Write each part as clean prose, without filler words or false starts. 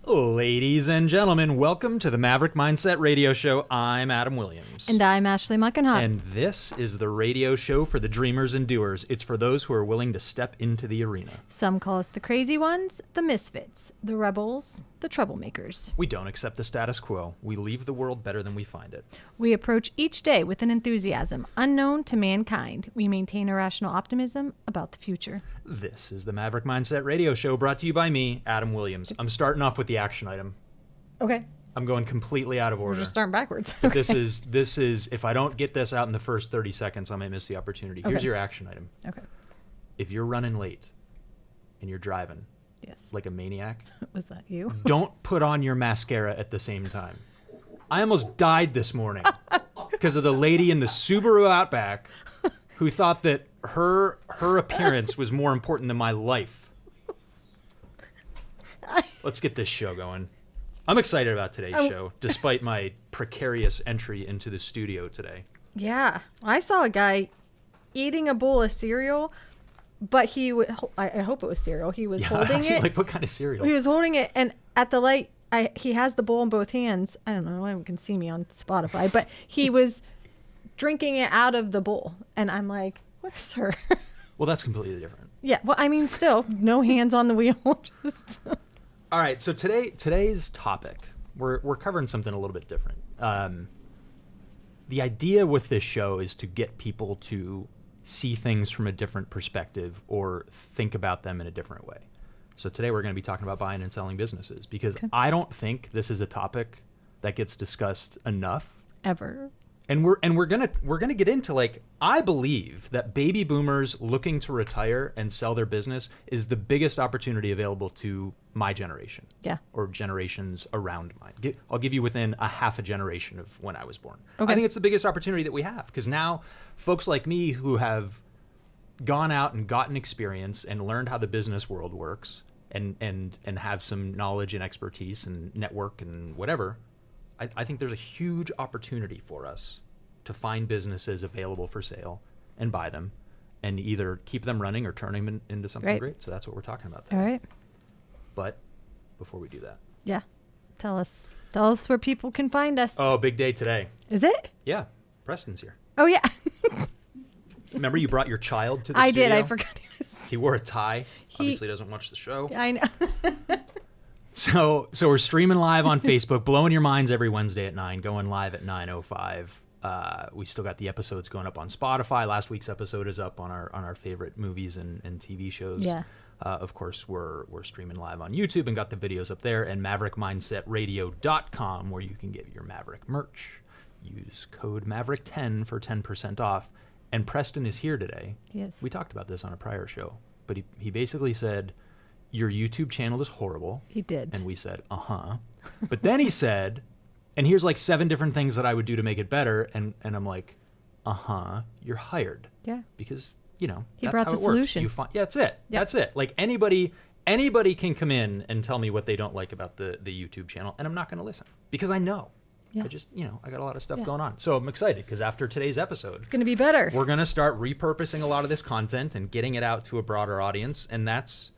Ladies and gentlemen, welcome to the Maverick Mindset Radio Show. I'm Adam Williams. And I'm Ashley Muckenhot. And this is the radio show for the dreamers and doers. It's for those who are willing to step into the arena. Some call us the crazy ones, the misfits, the rebels, the troublemakers. We don't accept the status quo. We leave the world better than we find it. We approach each day with an enthusiasm unknown to mankind. We maintain irrational optimism about the future. This is the Maverick Mindset Radio Show, brought to you by me, Adam Williams. I'm starting off with the action item. Okay. I'm going completely out of order. We're just starting backwards. But this is if I don't get this out in the first 30 seconds, I might miss the opportunity. Here's your action item. Okay. If you're running late and you're driving Yes. like a maniac, Was that you? don't put on your mascara at the same time. I almost died this morning because of the lady in the Subaru Outback who thought that her appearance was more important than my life. Let's get this show going. I'm excited about today's show, despite my precarious entry into the studio today. Yeah. I saw a guy eating a bowl of cereal, but I hope it was cereal. He was holding it. Like, what kind of cereal? He was holding it, and at the light, he has the bowl in both hands. I don't know. No one can see me on Spotify, but he was drinking it out of the bowl, and I'm like, "What, sir?" Well, that's completely different. Yeah. Well, I mean, still, no hands on the wheel. Just All right. So today's topic, we're covering something a little bit different. The idea with this show is to get people to see things from a different perspective or think about them in a different way. So today we're going to be talking about buying and selling businesses because I don't think this is a topic that gets discussed enough. ever. And we're gonna get into, like, I believe that baby boomers looking to retire and sell their business is the biggest opportunity available to my generation. Yeah. Or generations around mine. I'll give you within a half a generation of when I was born. Okay. I think it's the biggest opportunity that we have because now folks like me who have gone out and gotten experience and learned how the business world works and have some knowledge and expertise and network and whatever, I think there's a huge opportunity for us to find businesses available for sale and buy them and either keep them running or turn them into something great. So that's what we're talking about today. All right. But before we do that. Yeah. Tell us where people can find us. Oh, big day today. Is it? Yeah. Preston's here. Oh, yeah. Remember you brought your child to the I studio? did. I forgot. He wore a tie. Obviously doesn't watch the show. I know. So we're streaming live on Facebook, blowing your minds every Wednesday at 9, going live at 9:05. We still got the episodes going up on Spotify. Last week's episode is up on our favorite movies and TV shows. Yeah. Of course, we're streaming live on YouTube and got the videos up there, and MaverickMindsetRadio.com, where you can get your Maverick merch. Use code Maverick10 for 10% off. And Preston is here today. Yes. We talked about this on a prior show, but he basically said, your YouTube channel is horrible. He did. And we said, uh-huh. But then he said, and here's like 7 different things that I would do to make it better. And I'm like, uh-huh, you're hired. Yeah. Because, you know, He that's brought how the it works. solution. Yeah, that's it. Yep. That's it. Like anybody can come in and tell me what they don't like about the YouTube channel, and I'm not going to listen because I know. Yeah. I got a lot of stuff going on. So I'm excited because after today's episode, It's going to be better. we're going to start repurposing a lot of this content and getting it out to a broader audience. And that's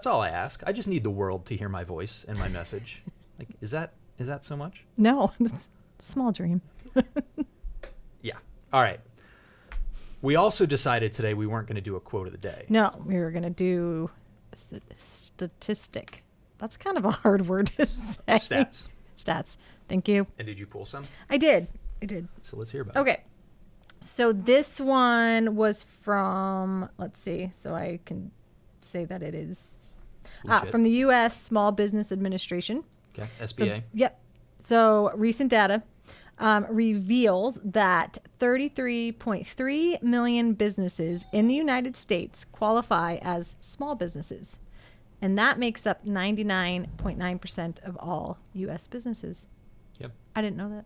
all I ask. I just need the world to hear my voice and my message. Like, is that so much? No, it's a small dream. Yeah. All right. We also decided today we weren't going to do a quote of the day. No, we were going to do statistic. That's kind of a hard word to say. Stats. Thank you. And did you pull some? I did. So let's hear about it. Okay. So this one was from, let's see, so I can say that it is Legit. from the U.S. Small Business Administration. Okay. So, SBA. yep. So recent data reveals that 33.3 million businesses in the United States qualify as small businesses. And that makes up 99.9% of all U.S. businesses. Yep. I didn't know that.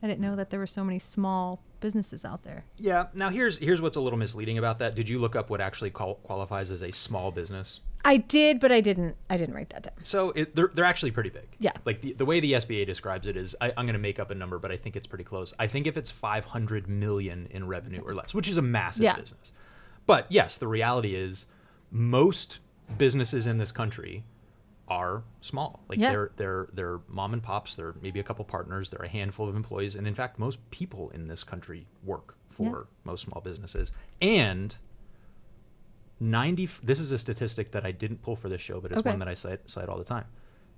I didn't know that there were so many small businesses out there. Yeah. Now here's what's a little misleading about that. Did you look up what actually qualifies as a small business? I did, but I didn't write that down. So they're actually pretty big. Yeah. Like the way the SBA describes it is, I'm going to make up a number, but I think it's pretty close. I think if it's 500 million in revenue or less, which is a massive business. But yes, the reality is most businesses in this country are small. Like Yeah. they're mom and pops. They're maybe a couple partners. They're a handful of employees. And in fact, most people in this country work for most small businesses. And this is a statistic that I didn't pull for this show, but it's one that I cite all the time.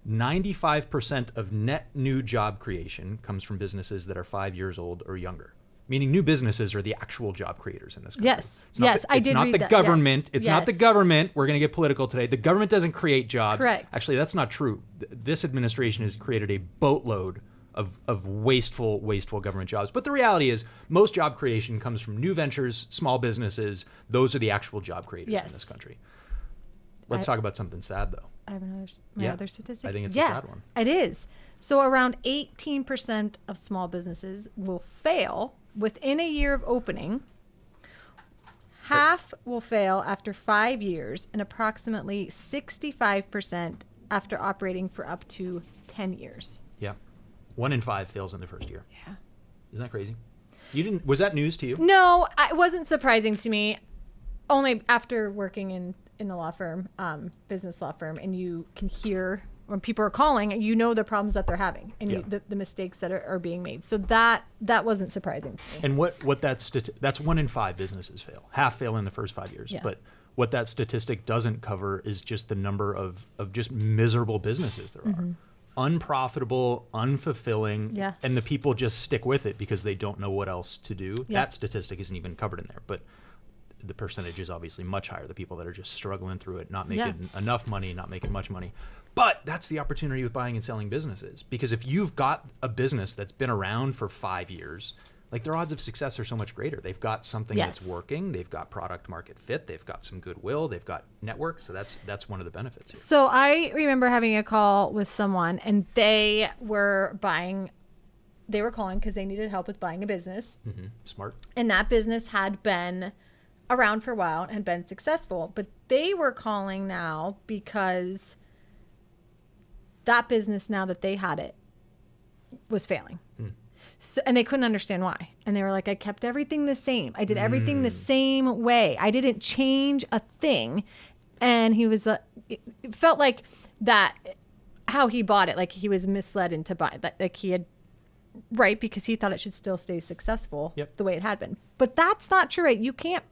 95% of net new job creation comes from businesses that are 5 years old or younger. Meaning new businesses are the actual job creators in this country. Yes. Yes, I did read that. It's not the government. It's not the Yes. government. We're going to get political today. The government doesn't create jobs. Correct. Actually, that's not true. This administration has created a boatload of wasteful government jobs. But the reality is most job creation comes from new ventures, small businesses. Those are the actual job creators in this country. Let's talk about something sad, though. I have another other statistic. I think it's a sad one. It is. So around 18% of small businesses will fail within a year of opening. Half will fail after 5 years, and approximately 65% after operating for up to 10 years. Yeah. 1 in 5 fails in the first year. Yeah. Isn't that crazy? Was that news to you? No, it wasn't surprising to me. Only after working in the law firm, business law firm, and you can hear when people are calling, you know the problems that they're having and the mistakes that are being made. So that wasn't surprising to me. And what that's 1 in 5 businesses fail. Half fail in the first 5 years. Yeah. But what that statistic doesn't cover is just the number of just miserable businesses there are. Unprofitable, unfulfilling, and the people just stick with it because they don't know what else to do. That statistic isn't even covered in there, but the percentage is obviously much higher. The people that are just struggling through it, not making enough money, not making much money. But that's the opportunity with buying and selling businesses, because if you've got a business that's been around for 5 years, like their odds of success are so much greater. They've got something that's working. They've got product market fit. They've got some goodwill. They've got network. So that's one of the benefits here. So I remember having a call with someone, and they were calling because they needed help with buying a business. Mm-hmm. Smart. And that business had been around for a while and had been successful. But they were calling now because that business, now that they had it, was failing. So, and they couldn't understand why. And they were like, I kept everything the same. I did everything the same way. I didn't change a thing. And he was, it felt like that, how he bought it, like he was misled into buying that, like he had, right, because he thought it should still stay successful the way it had been. But that's not true, right? You can't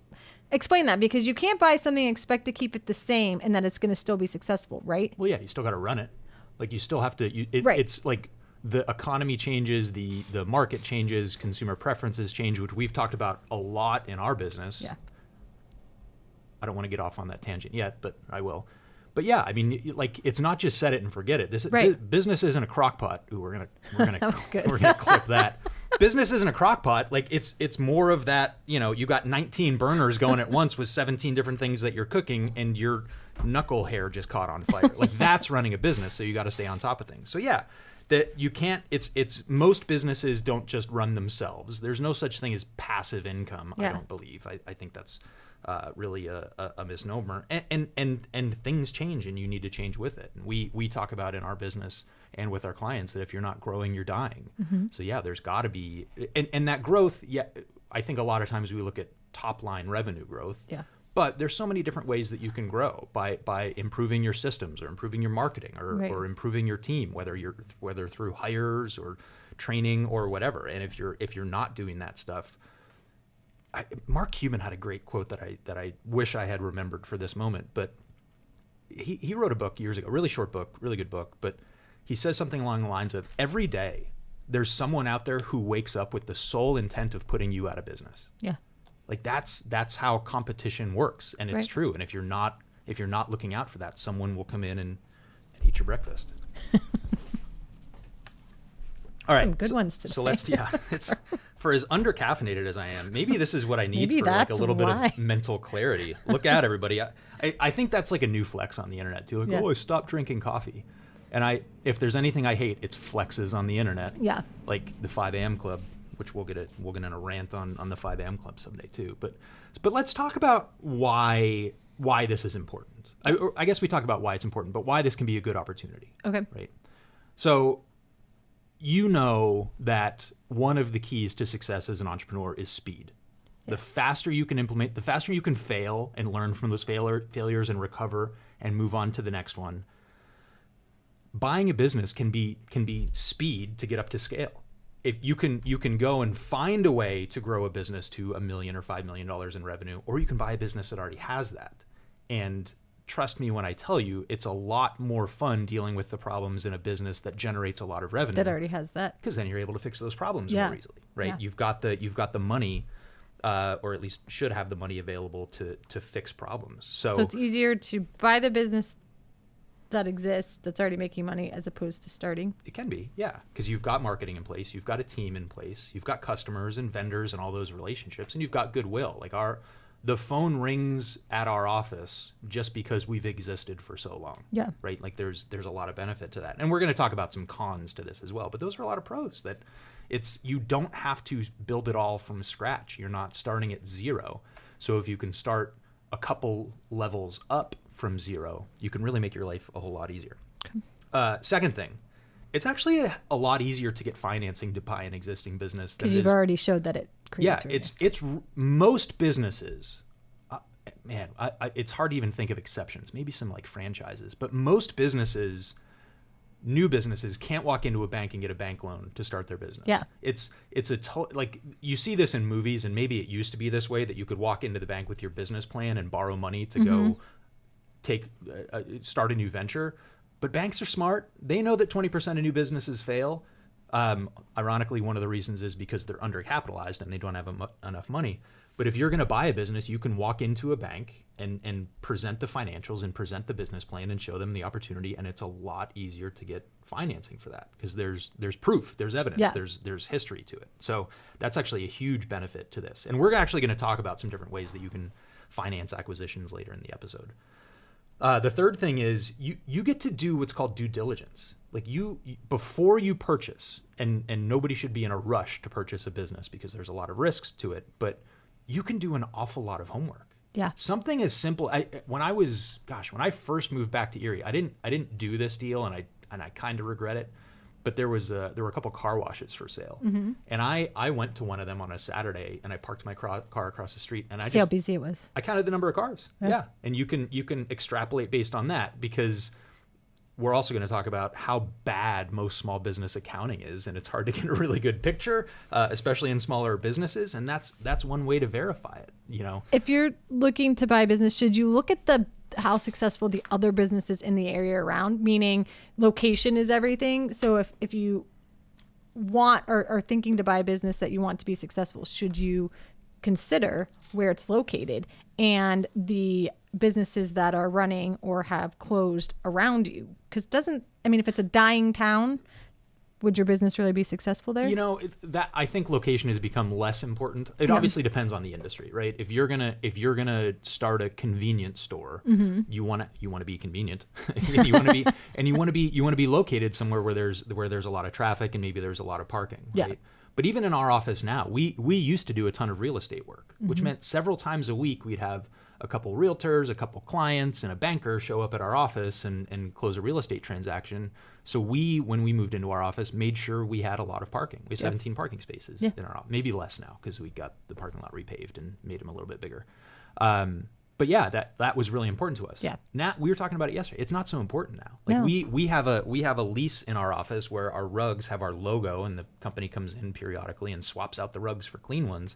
explain that, because you can't buy something and expect to keep it the same and that it's going to still be successful, right? Well, yeah, you still got to run it. Like you still have to, it's like, the economy changes, the market changes, consumer preferences change, which we've talked about a lot in our business. Yeah. I don't want to get off on that tangent yet, but I will. But yeah, I mean, like it's not just set it and forget it. This business isn't a crock pot. Ooh, we're gonna That was good. we're gonna clip that. Business isn't a crock pot. Like it's more of that. You know, you got 19 burners going at once with 17 different things that you're cooking, and your knuckle hair just caught on fire. Like that's running a business. So you got to stay on top of things. So yeah. That you can't, it's most businesses don't just run themselves. There's no such thing as passive income, I don't believe. I think that's really a misnomer. And things change, and you need to change with it. And we talk about in our business and with our clients that if you're not growing, you're dying. Mm-hmm. So yeah, there's got to be, and that growth, I think a lot of times we look at top line revenue growth. Yeah. But there's so many different ways that you can grow by improving your systems or improving your marketing or improving your team, whether through hires or training or whatever. And if you're not doing that stuff, Mark Cuban had a great quote that I wish I had remembered for this moment. But he wrote a book years ago, really short book, really good book. But he says something along the lines of, every day there's someone out there who wakes up with the sole intent of putting you out of business. Yeah. Like that's how competition works, and it's true. And if you're not looking out for that, someone will come in and eat your breakfast. All right, some good ones today. So it's for as undercaffeinated as I am. Maybe this is what I need for like a little bit of mental clarity. Look out, everybody! I think that's like a new flex on the internet too. Like, I stopped drinking coffee, and if there's anything I hate, it's flexes on the internet. Yeah, like the 5 a.m. Club. Which we'll get in a rant on the 5 a.m. Club someday too. But let's talk about why this is important. I guess we talk about why it's important, but why this can be a good opportunity. Okay. Right. So you know that one of the keys to success as an entrepreneur is speed. Yes. The faster you can implement, the faster you can fail and learn from those failures and recover and move on to the next one, buying a business can be speed to get up to scale. If you can go and find a way to grow a business to $1 million or $5 million in revenue, or you can buy a business that already has that. And trust me when I tell you, it's a lot more fun dealing with the problems in a business that generates a lot of revenue. That already has that. Because then you're able to fix those problems more easily, right? Yeah. You've got the money, or at least should have the money available to fix problems. So it's easier to buy the business that exists that's already making money as opposed to starting. It can be, yeah, because you've got marketing in place, you've got a team in place, you've got customers and vendors and all those relationships, and you've got goodwill. Like the phone rings at our office just because we've existed for so long. Yeah. Right? Like there's a lot of benefit to that. And we're going to talk about some cons to this as well, but those are a lot of pros that you don't have to build it all from scratch. You're not starting at zero. So if you can start a couple levels up from zero, you can really make your life a whole lot easier. Okay. Second thing, it's actually a lot easier to get financing to buy an existing business than because you've already showed that it creates. Yeah, it's most businesses. Man, it's hard to even think of exceptions. Maybe some like franchises, but most businesses, new businesses, can't walk into a bank and get a bank loan to start their business. Yeah, it's like you see this in movies, and maybe it used to be this way that you could walk into the bank with your business plan and borrow money to go start a new venture. But banks are smart. They know that 20% of new businesses fail. Ironically, one of the reasons is because they're undercapitalized and they don't have enough money. But if you're going to buy a business, you can walk into a bank and present the financials and present the business plan and show them the opportunity. And it's a lot easier to get financing for that because there's proof, there's evidence, there's history to it. So that's actually a huge benefit to this. And we're actually going to talk about some different ways that you can finance acquisitions later in the episode. The third thing is you get to do what's called due diligence. Like before you purchase, and nobody should be in a rush to purchase a business because there's a lot of risks to it, but you can do an awful lot of homework. Yeah. Something as simple. When I first moved back to Erie, I didn't do this deal, and I kind of regret it. But there were a couple car washes for sale, and I went to one of them on a Saturday, and I parked my car across the street, and see how busy it was. I counted the number of cars. Yeah, and you can extrapolate based on that because we're also going to talk about how bad most small business accounting is, and it's hard to get a really good picture, especially in smaller businesses, and that's one way to verify it. If you're looking to buy a business, should you look at how successful the other businesses in the area around, meaning location is everything. So if you want or are thinking to buy a business that you want to be successful, should you consider where it's located and the businesses that are running or have closed around you? Because if it's a dying town, would your business really be successful there? I think location has become less important. It obviously depends on the industry, right? If you're gonna start a convenience store, you want to be convenient. you want to be located somewhere where there's a lot of traffic and maybe there's a lot of parking, right? Yeah. But even in our office now, we used to do a ton of real estate work, which meant several times a week we'd have a couple realtors, a couple clients, and a banker show up at our office and close a real estate transaction. So when we moved into our office, made sure we had a lot of parking. We have 17 parking spaces in our office, maybe less now because we got the parking lot repaved and made them a little bit bigger. But yeah, that was really important to us. Yeah. Now we were talking about it yesterday. It's not so important now. Like we have a lease in our office where our rugs have our logo, and the company comes in periodically and swaps out the rugs for clean ones.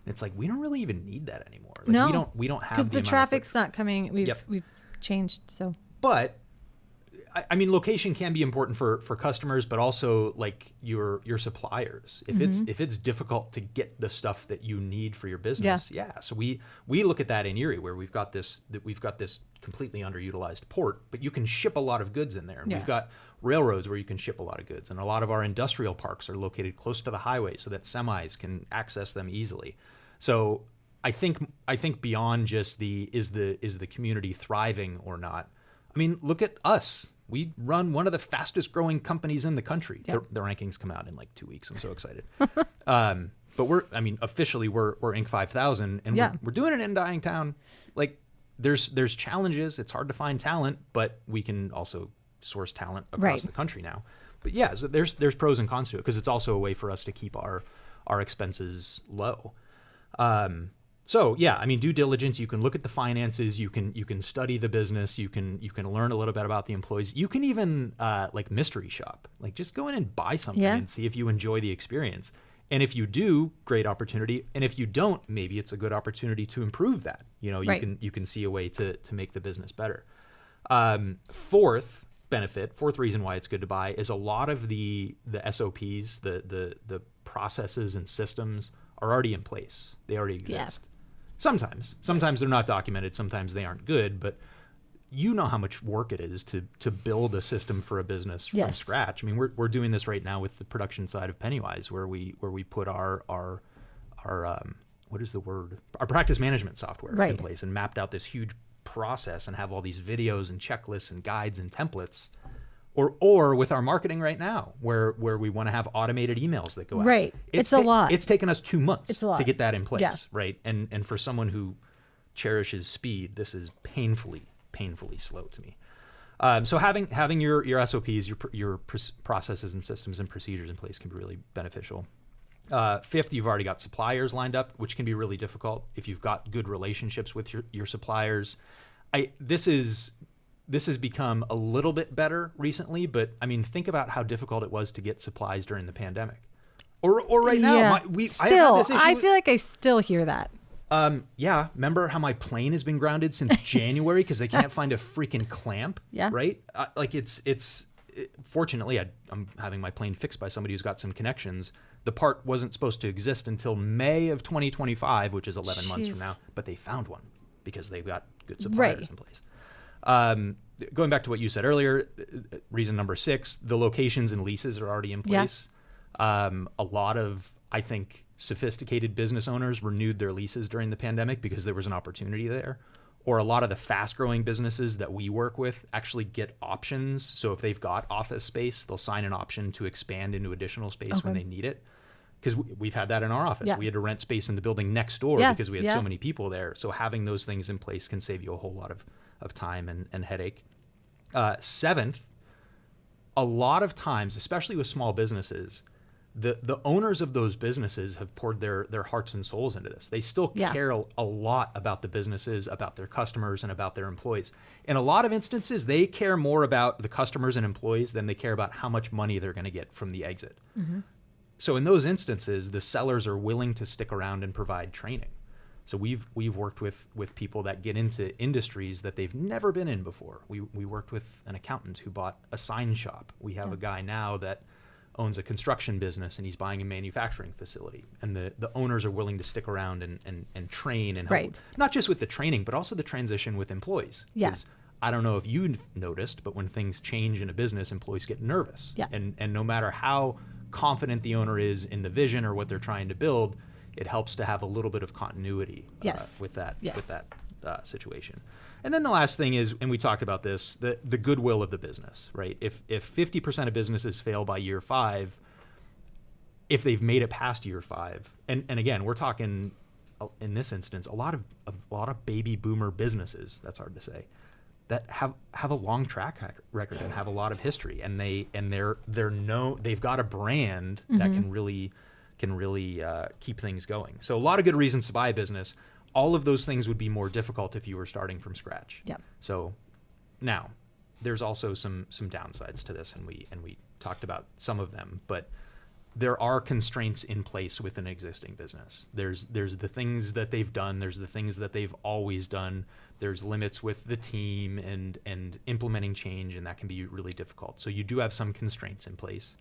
It's like we don't really even need that anymore. Like we don't have because the traffic's not coming. We've changed. So, but I mean, location can be important for customers, but also like your suppliers. If it's difficult to get the stuff that you need for your business, So we look at that in Erie, where we've got this completely underutilized port, but you can ship a lot of goods in there. And we've got railroads where you can ship a lot of goods, and a lot of our industrial parks are located close to the highway so that semis can access them easily. So I think beyond just is the community thriving or not. I mean, look at us. We run one of the fastest growing companies in the country. Yep. The rankings come out in like 2 weeks. I'm so excited. But officially we're Inc. 5000, and we're doing it in dying town. Like there's challenges. It's hard to find talent, but we can also source talent across the country now. But yeah, so there's pros and cons to it because it's also a way for us to keep our expenses low. So yeah, I mean, due diligence. You can look at the finances. You can study the business. You can learn a little bit about the employees. You can even like mystery shop. Like just go in and buy something Yeah. and see if you enjoy the experience. And if you do, great opportunity. And if you don't, maybe it's a good opportunity to improve that. You know, Right. you can see a way to make the business better. Fourth reason why it's good to buy is a lot of the SOPs, the processes and systems are already in place. They already exist. Yeah. Sometimes they're not documented. Sometimes they aren't good, but you know how much work it is to build a system for a business from Yes. scratch. I mean, we're doing this right now with the production side of Pennywise, where we put our what is the word? Our practice management software in Right. place and mapped out this huge process and have all these videos and checklists and guides and templates. Or with our marketing right now, where we want to have automated emails that go out. Right. It's a lot. It's taken us 2 months It's a lot. to get that in place, Yeah. right? And for someone who cherishes speed, this is painfully slow to me. So having your SOPs, your processes and systems and procedures in place can be really beneficial. Fifth, you've already got suppliers lined up, which can be really difficult if you've got good relationships with your suppliers. This has become a little bit better recently, but I mean, think about how difficult it was to get supplies during the pandemic, or right now. Yeah. Still, I feel like I still hear that. Yeah, remember how my plane has been grounded since January because they can't find a freaking clamp? Yeah. Right? Like fortunately, I'm having my plane fixed by somebody who's got some connections. The part wasn't supposed to exist until May of 2025, which is 11 months from Jeez. now, but they found one because they've got good suppliers Right. in place. Going back to what you said earlier, reason number 6, the locations and leases are already in Yeah. place. A lot of, I think, sophisticated business owners renewed their leases during the pandemic because there was an opportunity there. Or a lot of the fast-growing businesses that we work with actually get options. So if they've got office space, they'll sign an option to expand into additional space when Okay. they need it. Because we've had that in our office. Yeah. We had to rent space in the building next door Yeah, because we had yeah. so many people there. So having those things in place can save you a whole lot of time and headache. Seventh, a lot of times, especially with small businesses, the owners of those businesses have poured their hearts and souls into this. They still Yeah. care a lot about the businesses, about their customers, and about their employees. In a lot of instances, they care more about the customers and employees than they care about how much money they're going to get from the exit. Mm-hmm. So in those instances, the sellers are willing to stick around and provide training. So we've worked with people that get into industries that they've never been in before. We worked with an accountant who bought a sign shop. We have a guy now that owns a construction business and he's buying a manufacturing facility. And the owners are willing to stick around and train and help, Right. not just with the training, but also the transition with employees. Yeah. 'Cause I don't know if you've noticed, but when things change in a business, employees get nervous. Yeah. And no matter how confident the owner is in the vision or what they're trying to build, it helps to have a little bit of continuity Yes. with that Yes. situation. And then the last thing is, and we talked about this, the goodwill of the business, right? If 50% of businesses fail by year 5, if they've made it past year 5, and again, we're talking in this instance a lot of baby boomer businesses, that's hard to say, that have a long track record and have a lot of history, and they're known, they've got a brand that can really keep things going. So a lot of good reasons to buy a business. All of those things would be more difficult if you were starting from scratch. Yeah. So now there's also some downsides to this, and we talked about some of them, but there are constraints in place with an existing business. There's the things that they've done, there's the things that they've always done. There's limits with the team and implementing change, and that can be really difficult. So you do have some constraints in place.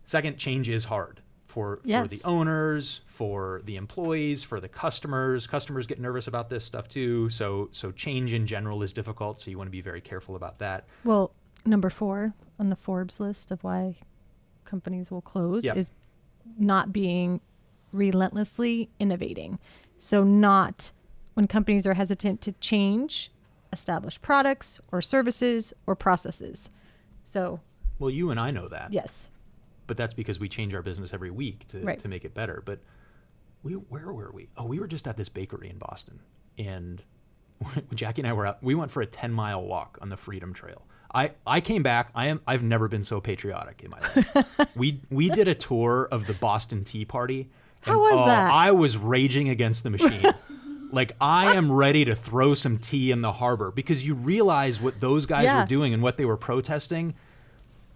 Second, change is hard for the owners, for the employees, for the customers. Customers get nervous about this stuff too. So change in general is difficult. So you want to be very careful about that. Well, number 4 on the Forbes list of why companies will close Yep. is not being relentlessly innovating. So not when companies are hesitant to change established products or services or processes. So Well, you and I know that. yes. But that's because we change our business every week Right. to make it better. But where were we? Oh, we were just at this bakery in Boston. And when Jackie and I were out, we went for a 10-mile walk on the Freedom Trail. I came back. I've never been so patriotic in my life. We did a tour of the Boston Tea Party, How was that? I was raging against the machine. Like, I am ready to throw some tea in the harbor, because you realize what those guys were doing and what they were protesting.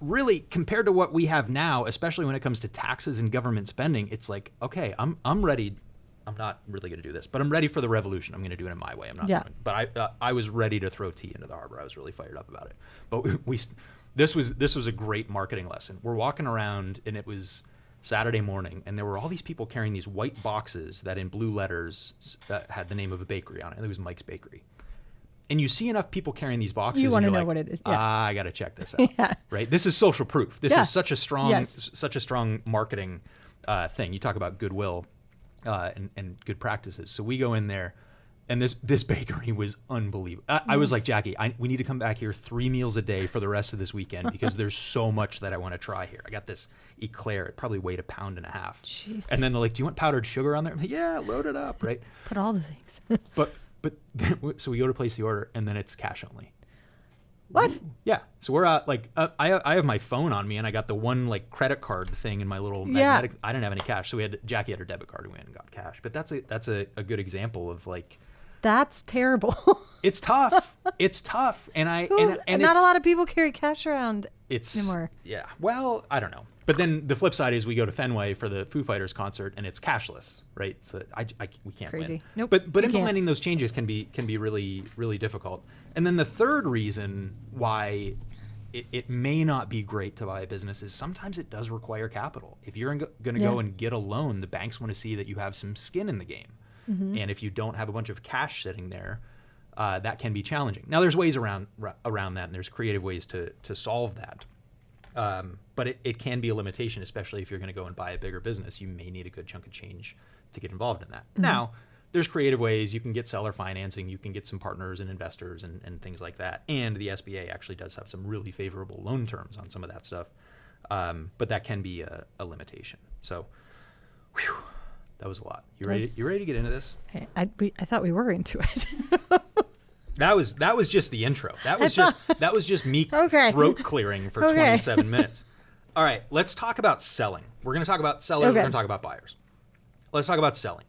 Really, compared to what we have now, especially when it comes to taxes and government spending, it's like, okay, I'm ready. I'm not really going to do this, but I'm ready for the revolution. I'm going to do it in my way. I'm not. Yeah. But I was ready to throw tea into the harbor. I was really fired up about it. But this was a great marketing lesson. We're walking around, and it was Saturday morning, and there were all these people carrying these white boxes that in blue letters had the name of a bakery on it. It was Mike's Bakery. And you see enough people carrying these boxes, You and want to you're know like, what it is. Yeah. I got to check this out. Yeah. Right? This is social proof. This Yeah. is such a strong, Yes. such a strong marketing thing. You talk about goodwill and good practices. So we go in there, and this bakery was unbelievable. I was like, Jackie, we need to come back here 3 meals a day for the rest of this weekend, because there's so much that I want to try here. I got this eclair. It probably weighed 1.5 pounds. Jeez. And then they're like, do you want powdered sugar on there? I'm like, yeah, load it up, right? Put all the things. But so we go to place the order, and then it's cash only. What? Yeah. So we're out, like, I have my phone on me, and I got the one, like, credit card thing in my little magnetic. I didn't have any cash, so Jackie had her debit card. We went and got cash. But that's a good example of, like, That's terrible. it's tough. It's tough, and Not a lot of people carry cash around anymore. Yeah. Well, I don't know. But then the flip side is we go to Fenway for the Foo Fighters concert, and it's cashless, right? So we can't Crazy. win. Nope, But you implementing can't. those changes can be really, really difficult. And then the third reason why it may not be great to buy a business is sometimes it does require capital. If you're going to go and get a loan, the banks want to see that you have some skin in the game. Mm-hmm. And if you don't have a bunch of cash sitting there, that can be challenging. Now, there's ways around that, and there's creative ways to solve that. But it can be a limitation, especially if you're going to go and buy a bigger business. You may need a good chunk of change to get involved in that. Mm-hmm. Now, there's creative ways. You can get seller financing. You can get some partners and investors and things like that. And the SBA actually does have some really favorable loan terms on some of that stuff. But that can be a limitation. So, whew, that was a lot. You ready to get into this? I thought we were into it. That was just the intro. That was just me throat clearing for 27 minutes. All right, let's talk about selling. We're going to talk about sellers. We're going to talk about buyers. Let's talk about selling.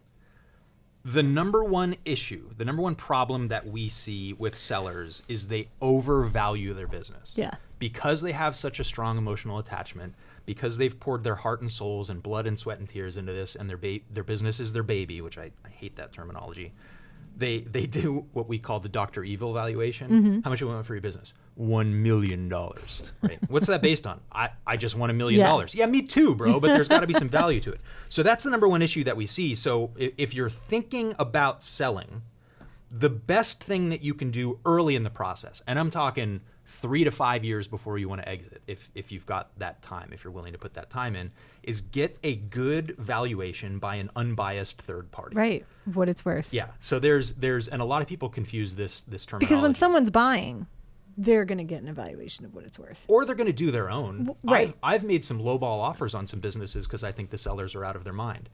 The number one issue, the number one problem that we see with sellers is they overvalue their business. Yeah. Because they have such a strong emotional attachment, because they've poured their heart and souls and blood and sweat and tears into this, and their business is their baby, which I hate that terminology. They do what we call the Dr. Evil valuation. Mm-hmm. How much do you want for your business? $1 million. Right? What's that based on? I just want $1 million. Yeah, me too, bro. But there's got to be some value to it. So that's the number one issue that we see. So if you're thinking about selling, the best thing that you can do early in the process, and I'm talking 3 to 5 years before you want to exit, if you've got that time, if you're willing to put that time in, is get a good valuation by an unbiased third party. Right. What it's worth. Yeah. So there's and a lot of people confuse this terminology. Because when someone's buying, they're going to get an evaluation of what it's worth. Or they're going to do their own. Right. I've made some lowball offers on some businesses because I think the sellers are out of their mind.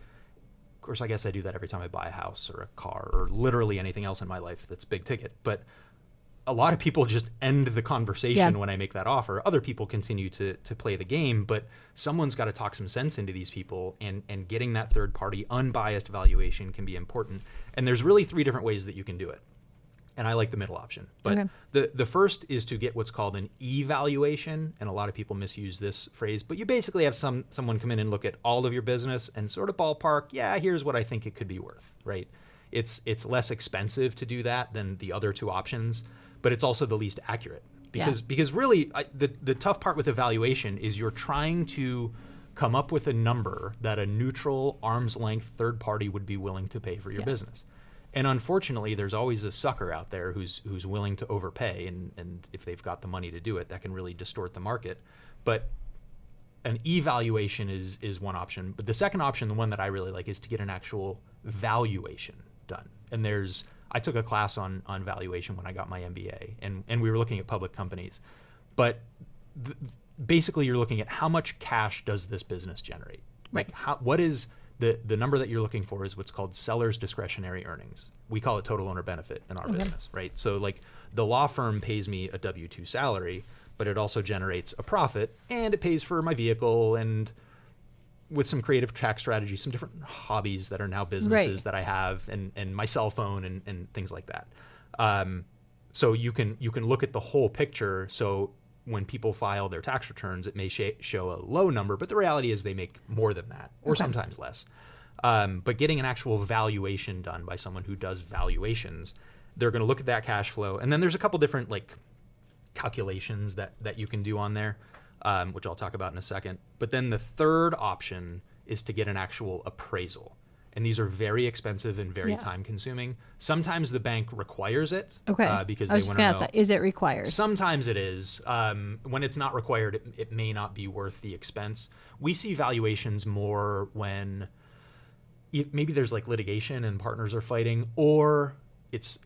Of course, I guess I do that every time I buy a house or a car or literally anything else in my life that's big ticket. But a lot of people just end the conversation when I make that offer. Other people continue to play the game, but someone's got to talk some sense into these people, and getting that third party unbiased valuation can be important. And there's really 3 different ways that you can do it. And I like the middle option. But the first is to get what's called an evaluation, and a lot of people misuse this phrase, but you basically have someone come in and look at all of your business and sort of ballpark, here's what I think it could be worth, right? It's less expensive to do that than the other 2 options, but it's also the least accurate. Because really, the tough part with evaluation is you're trying to come up with a number that a neutral, arm's length third party would be willing to pay for your business. And unfortunately, there's always a sucker out there who's willing to overpay, and if they've got the money to do it, that can really distort the market. But an evaluation is one option. But the second option, the one that I really like, is to get an actual valuation done. And I took a class on valuation when I got my MBA, and we were looking at public companies. But basically, you're looking at how much cash does this business generate? Right. Like, what is the number that you're looking for is what's called seller's discretionary earnings. We call it total owner benefit in our business, right? So like the law firm pays me a W-2 salary, but it also generates a profit, and it pays for my vehicle and with some creative tax strategy, some different hobbies that are now businesses Right. that I have, and my cell phone and things like that. So you can look at the whole picture. So when people file their tax returns, it may show a low number, but the reality is they make more than that, or Okay. sometimes less. But getting an actual valuation done by someone who does valuations, they're going to look at that cash flow, and then there's a couple different like calculations that you can do on there, which I'll talk about in a second. But then the third option is to get an actual appraisal. And these are very expensive and very Yeah. time consuming. Sometimes the bank requires it Okay. because I they was just want gonna to ask know. that. Is it required? Sometimes it is. When it's not required, it may not be worth the expense. We see valuations more when maybe there's like litigation and partners are fighting, or it's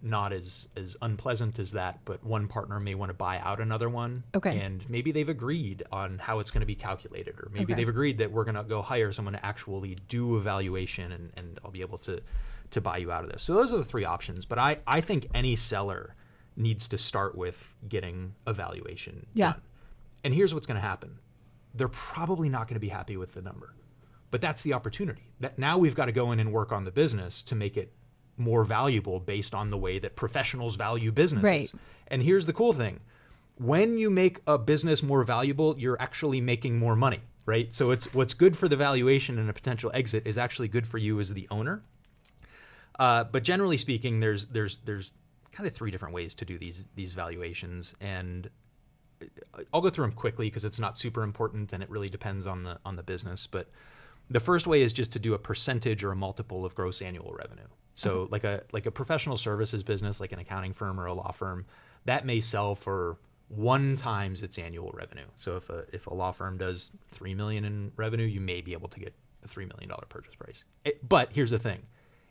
not as unpleasant as that, but one partner may want to buy out another one. Okay. And maybe they've agreed on how it's going to be calculated, or maybe Okay. they've agreed that we're going to go hire someone to actually do a valuation, and I'll be able to buy you out of this. So those are the three options. But I think any seller needs to start with getting a valuation Yeah. done. And here's what's going to happen. They're probably not going to be happy with the number. But that's the opportunity. That now we've got to go in and work on the business to make it more valuable based on the way that professionals value businesses. Right. And here's the cool thing. When you make a business more valuable, you're actually making more money, right? So it's what's good for the valuation and a potential exit is actually good for you as the owner. But generally speaking, there's kind of three different ways to do these valuations, and I'll go through them quickly because it's not super important and it really depends on the business. But the first way is just to do a percentage or a multiple of gross annual revenue. So like a professional services business, like an accounting firm or a law firm, that may sell for 1 times its annual revenue. So if a law firm does $3 million in revenue, you may be able to get a $3 million purchase price. But here's the thing.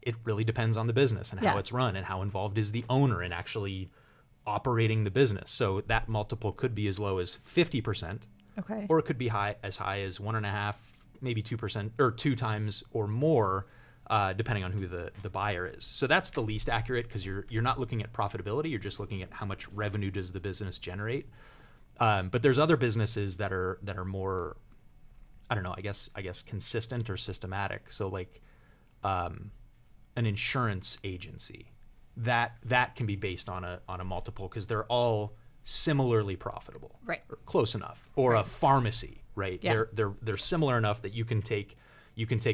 It really depends on the business and how Yeah. it's run and how involved is the owner in actually operating the business. So that multiple could be as low as 50%, Okay. or it could be as high as 1.5, maybe 2%, or 2 times or more, depending on who the buyer is. So that's the least accurate because you're not looking at profitability. You're just looking at how much revenue does the business generate. But there's other businesses that are more, I don't know, I guess consistent or systematic. So like an insurance agency, that can be based on a multiple because they're all similarly profitable, Right. or close enough. Or a pharmacy, right? Yeah. They're similar enough that you can take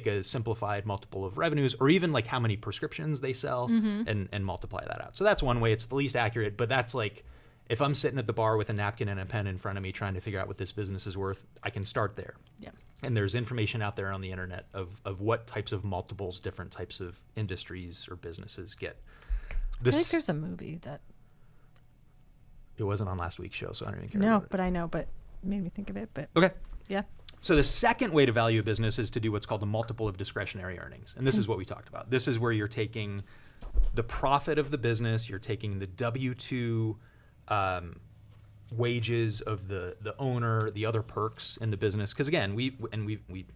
a simplified multiple of revenues, or even like how many prescriptions they sell, and multiply that out. So that's one way. It's the least accurate, but that's like if I'm sitting at the bar with a napkin and a pen in front of me trying to figure out what this business is worth, I can start there. Yeah. And there's information out there on the internet of what types of multiples different types of industries or businesses get. I think there's a movie that. It wasn't on last week's show, so I don't even care No, about but I know, but made me think of it. But it. Okay. yeah. So the second way to value a business is to do what's called the multiple of discretionary earnings. And this is what we talked about. This is where you're taking the profit of the business, you're taking the W-2 wages of the owner, the other perks in the business. Because again, we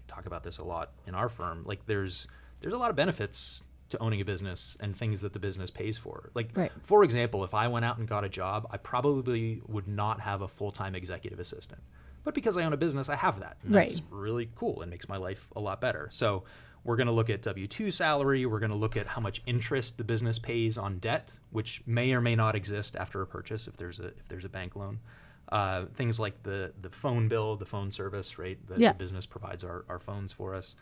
talk about this a lot in our firm. Like there's a lot of benefits to owning a business and things that the business pays for. Like, Right. for example, if I went out and got a job, I probably would not have a full-time executive assistant. But because I own a business, I have that. And that's Right. really cool and makes my life a lot better. So we're going to look at W-2 salary. We're going to look at how much interest the business pays on debt, which may or may not exist after a purchase if there's a bank loan. Things like the phone bill, the phone service, right? Yeah. The business provides our phones for us.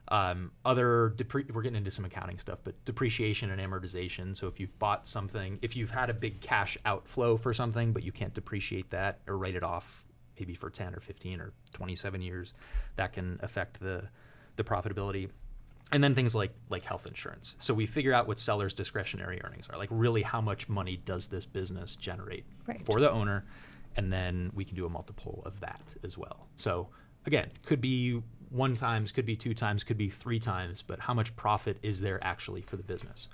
We're getting into some accounting stuff, but depreciation and amortization. So if you've bought something, if you've had a big cash outflow for something, but you can't depreciate that or write it off maybe for 10 or 15 or 27 years, that can affect the profitability. And then things like health insurance. So we figure out what sellers' discretionary earnings are, like really how much money does this business generate Right. for the owner, and then we can do a multiple of that as well. So again, could be 1 times, could be 2 times, could be 3 times, but how much profit is there actually for the business?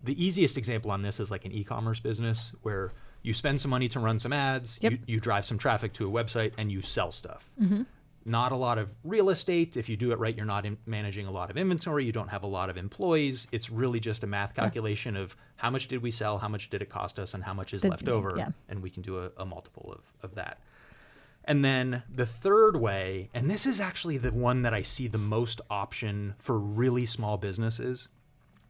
The easiest example on this is like an e-commerce business where you spend some money to run some ads, Yep. you drive some traffic to a website, and you sell stuff. Mm-hmm. Not a lot of real estate. If you do it right, you're not managing a lot of inventory. You don't have a lot of employees. It's really just a math calculation of how much did we sell, how much did it cost us, and how much is Did left we- over, yeah. and we can do a multiple of that. And then the third way, and this is actually the one that I see the most option for really small businesses,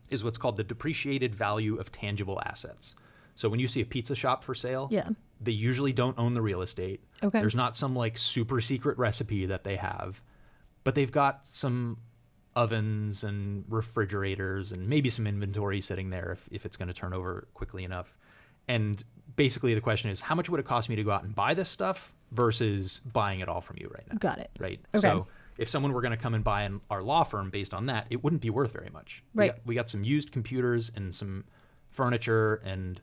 is what's called the depreciated value of tangible assets. So when you see a pizza shop for sale, Yeah. they usually don't own the real estate. Okay. There's not some like super secret recipe that they have, but they've got some ovens and refrigerators and maybe some inventory sitting there if it's going to turn over quickly enough. And basically the question is, how much would it cost me to go out and buy this stuff versus buying it all from you right now? Got it. Right. Okay. So if someone were going to come and buy our law firm based on that, it wouldn't be worth very much. Right. We got some used computers and some furniture and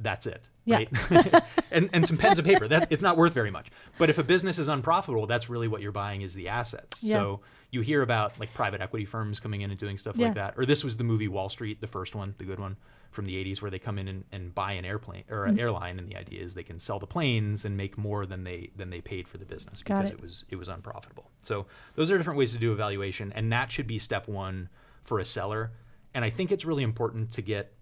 that's it. Yeah. Right. and some pens and paper. It's not worth very much. But if a business is unprofitable, that's really what you're buying is the assets. Yeah. So you hear about like private equity firms coming in and doing stuff Yeah. like that. Or this was the movie Wall Street, the first one, the good one from the 80s, where they come in and buy an airplane or an airline, and the idea is they can sell the planes and make more than they paid for the business Got because it. it was unprofitable. So those are different ways to do evaluation, and that should be step one for a seller. And I think it's really important to get,